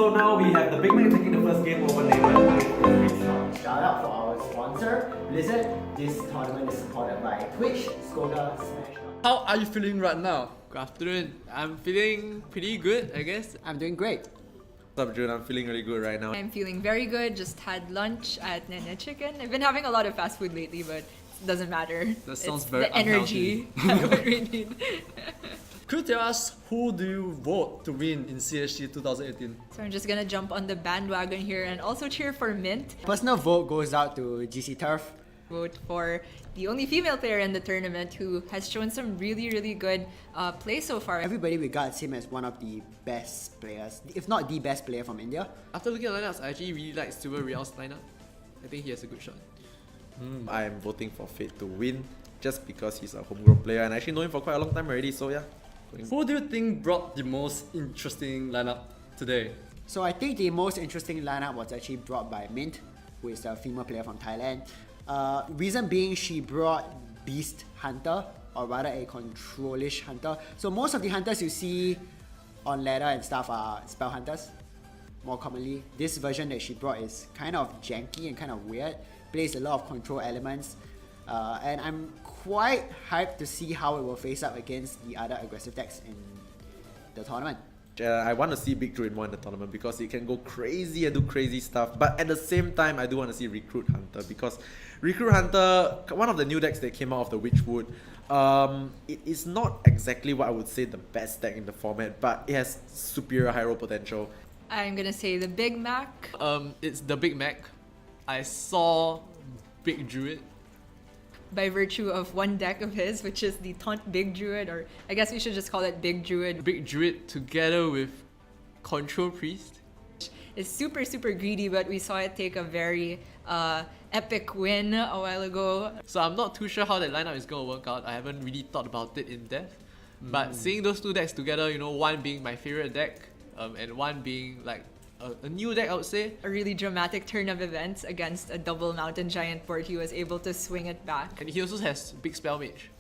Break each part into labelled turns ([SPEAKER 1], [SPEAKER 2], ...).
[SPEAKER 1] So now we have the Big Mac taking the first game over Neyman with a free shot.
[SPEAKER 2] Shout out for our sponsor, Blizzard. This tournament is supported by Twitch, Skoga, Smash.
[SPEAKER 3] How are you feeling right now?
[SPEAKER 4] Good afternoon. I'm feeling pretty good, I guess.
[SPEAKER 2] I'm doing great.
[SPEAKER 1] What's up, Jun? I'm feeling really good right now.
[SPEAKER 5] I'm feeling very good. Just had lunch at Nene Chicken. I've been having a lot of fast food lately, but it doesn't matter.
[SPEAKER 3] That sounds
[SPEAKER 5] it's
[SPEAKER 3] very
[SPEAKER 5] the energy that we need.
[SPEAKER 3] Could you tell us who do you vote to win in CSG 2018?
[SPEAKER 5] So I'm just gonna jump on the bandwagon here and also cheer for Mint.
[SPEAKER 2] Personal vote goes out to GC Turf.
[SPEAKER 5] Vote for the only female player in the tournament who has shown some really good play so far.
[SPEAKER 2] Everybody regards him as one of the best players, if not the best player from India.
[SPEAKER 4] After looking at lineups, I actually really like Silver Real's lineup. I think he has a good shot.
[SPEAKER 1] I am voting for Fate to win just because he's a homegrown player and I actually know him for quite a long time already, so yeah.
[SPEAKER 3] Who do you think brought the most interesting lineup today?
[SPEAKER 2] So I think the most interesting lineup was actually brought by Mint, who is a female player from Thailand. Reason being, she brought Beast Hunter, or rather a controlish hunter. So most of the hunters you see on ladder and stuff are spell hunters, more commonly. This version that she brought is kind of janky and kind of weird, plays a lot of control elements, and I'm quite hyped to see how it will face up against the other aggressive decks in the tournament.
[SPEAKER 1] I want to see Big Druid more in the tournament because it can go crazy and do crazy stuff. But at the same time, I do want to see Recruit Hunter because Recruit Hunter, one of the new decks that came out of the Witchwood, it is not exactly what I would say the best deck in the format, but it has superior high roll potential.
[SPEAKER 5] I'm gonna say the Big Mac.
[SPEAKER 4] It's the Big Mac. I saw Big Druid.
[SPEAKER 5] By virtue of one deck of his, which is the Taunt Big Druid, or I guess we should just call it Big Druid.
[SPEAKER 4] Big Druid together with Control Priest.
[SPEAKER 5] It's super greedy, but we saw it take a very epic win a while ago.
[SPEAKER 4] So I'm not too sure how that lineup is going to work out. I haven't really thought about it in depth. But seeing those two decks together, you know, one being my favorite deck, and one being like a new deck, I would say.
[SPEAKER 5] A really dramatic turn of events against a double Mountain Giant board. He was able to swing it back.
[SPEAKER 4] And he also has Big Spell Mage.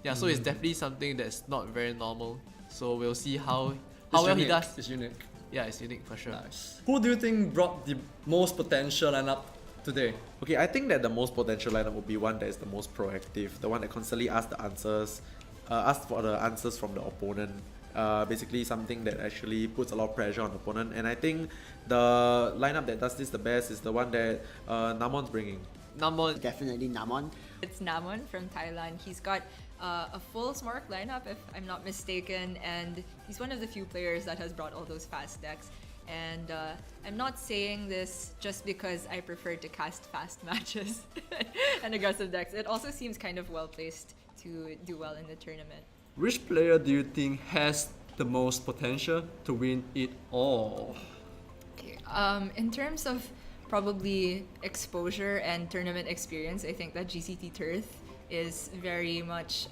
[SPEAKER 4] Yeah, so it's definitely something that's not very normal. So we'll see how well he does.
[SPEAKER 3] It's unique.
[SPEAKER 4] Yeah, it's unique for sure.
[SPEAKER 3] Nice. Who do you think brought the most potential lineup today?
[SPEAKER 1] Okay, I think that the most potential lineup would be one that is the most proactive, the one that constantly asks for the answers from the opponent. Basically something that actually puts a lot of pressure on the opponent, and I think the lineup that does this the best is the one that Namon's bringing.
[SPEAKER 4] Namon.
[SPEAKER 2] Definitely Namon.
[SPEAKER 5] It's Namon from Thailand. He's got a full Smork lineup, if I'm not mistaken, and he's one of the few players that has brought all those fast decks. And I'm not saying this just because I prefer to cast fast matches and aggressive decks. It also seems kind of well placed to do well in the tournament.
[SPEAKER 3] Which player do you think has the most potential to win it all?
[SPEAKER 5] Okay, in terms of probably exposure and tournament experience, I think that GCT Turth is very much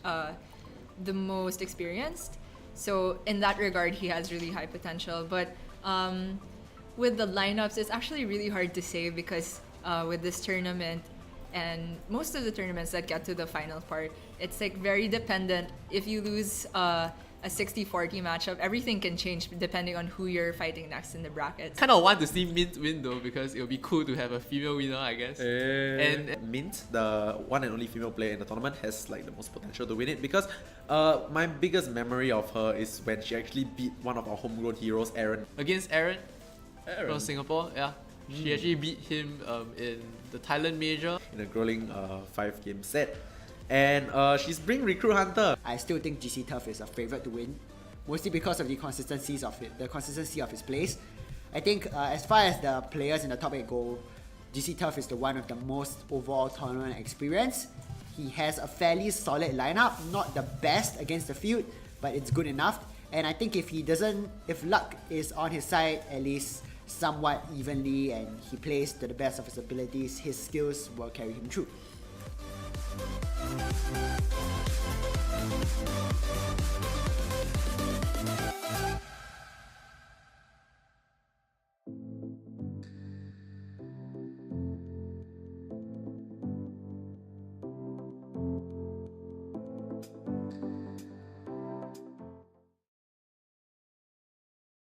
[SPEAKER 5] the most experienced. So in that regard, he has really high potential. But with the lineups, it's actually really hard to say because with this tournament and most of the tournaments that get to the final part, it's like very dependent. If you lose a 60-40 matchup, everything can change depending on who you're fighting next in the brackets.
[SPEAKER 4] Kind of want to see Mint win though, because it would be cool to have a female winner, I guess.
[SPEAKER 1] And Mint, the one and only female player in the tournament, has like the most potential to win it because my biggest memory of her is when she actually beat one of our homegrown heroes, Aaron.
[SPEAKER 4] Against Aaron from Singapore, yeah. She actually beat him in the Thailand major.
[SPEAKER 1] In a grueling 5-game set. And she's bringing Recruit Hunter.
[SPEAKER 2] I still think GC Turf is a favorite to win, mostly because of the consistency of his plays. I think as far as the players in the top 8 go, GC Turf is the one with the most overall tournament experience. He has a fairly solid lineup, not the best against the field, but it's good enough. And I think if luck is on his side, at least somewhat evenly, and he plays to the best of his abilities, his skills will carry him through.